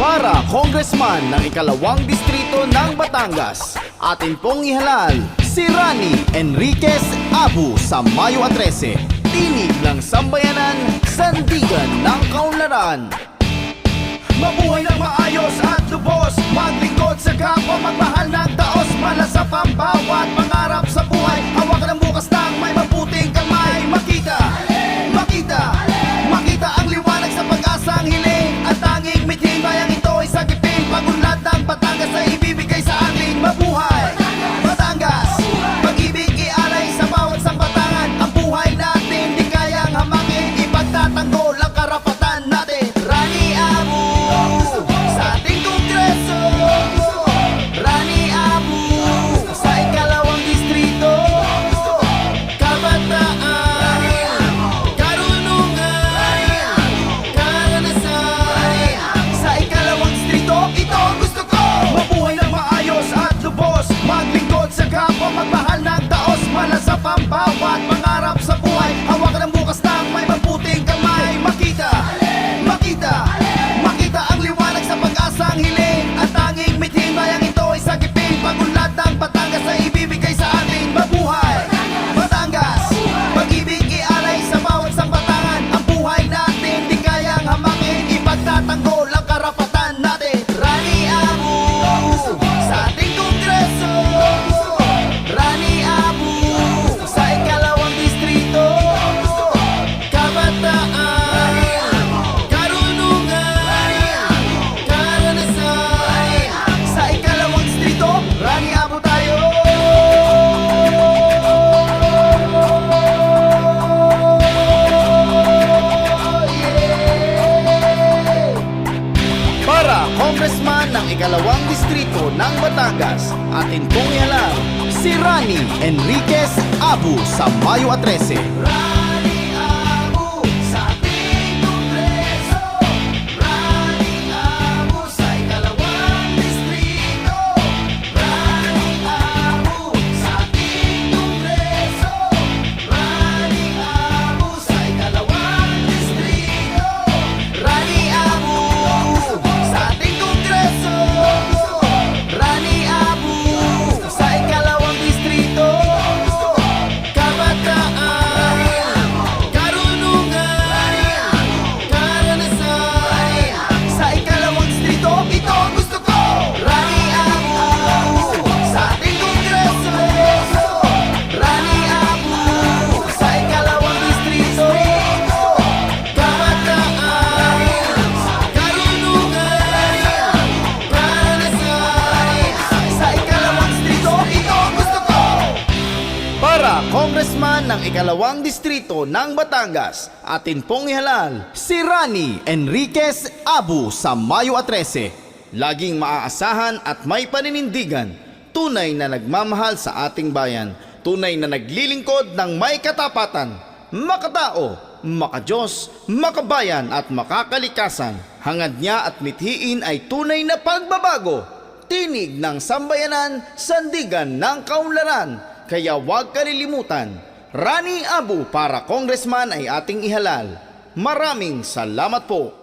para Congressman ng ikalawang distrito ng Batangas. Atin pong ihalal si Rani Enriquez Abu sa Mayo 13, tinig ng sambayanan, sandigan ng kaunlaran. Mabuhay ng maayos at lubos, maglingkod sa kapwa, magmahal ng taos, malasap ang bawat pangarap sa buhay. Hawakan ang bukas ng may mabuting kamay. Makita, makita, makita ang liwanag sa pag-asang hiling. At tanging miting bayang ito ay sagipin. Pagunlad ng Batangas ay ibibigay sa ating mabuhay. Batangas, pag-ibig ialay sa bawat sambatangan. Ang buhay natin di kayang hamakin, ipagtatanggol ang karapatan natin. Rani Abu sa ating kongreso, Rani Abu sa ikalawang distrito. Kabataan, karunungan, karanasan sa ikalawang distrito, ito ang gusto ko. Mabuhay ng maayos at lubos, maglingkod sa kapwa, magmahal ng taos, malasap ang bawat pangarap sa buhay. Hawakan ang bukas ng may mabuting kamay. Makita, makita, makita ang liwanag sa pag-asang hiling. At tanging miting bayang ito ay sagipin. Pagunlad ng Batangas ay ibibigay sa ating mabuhay. Batangas, pag-ibig ialay sa bawat sambatangan. Ang buhay natin di kayang hamakin, ipagtatanggol ang karapatan natin. Rani Abu sa ating kongreso, Rani Abu sa ikalawang distrito. Kabataan, karunungan, karanasan sa ikalawang distrito, Rani Abu tayo. Para Congressman ng ikalawang distrito ng Batangas, atin pong ihalal si Rani Enriquez Abu sa Mayo 13. Rani Abu sa ating kongreso, Rani Abu sa ikalawang distrito, Rani Abu sa ating kongreso, Rani Abu sa ikalawang distrito, Rani Abu sa ating kongreso, Rani Abu sa ikalawang distrito. Kabataan, karunungan, karanasan sa ikalawang distrito, ito ang gusto ko. Rani Abu sa ating kongreso, Rani Abu sa ikalawang distrito. Kabataan, karunungan, karanasan sa ikalawang distrito, ito ang gusto ko. Para Congressman ng ikalawang distrito ng Batangas, atin pong ihalal si Rani Enriquez Abu sa Mayo 13. Laging maaasahan at may paninindigan, tunay na nagmamahal sa ating bayan, tunay na naglilingkod ng may katapatan, makatao, makadiyos, makabayan at makakalikasan. Hangad niya at mithiin ay tunay na pagbabago, tinig ng sambayanan, sandigan ng kaunlaran. Kaya huwag kalilimutan, Rani Abu para Congressman ay ating ihalal. Maraming salamat po.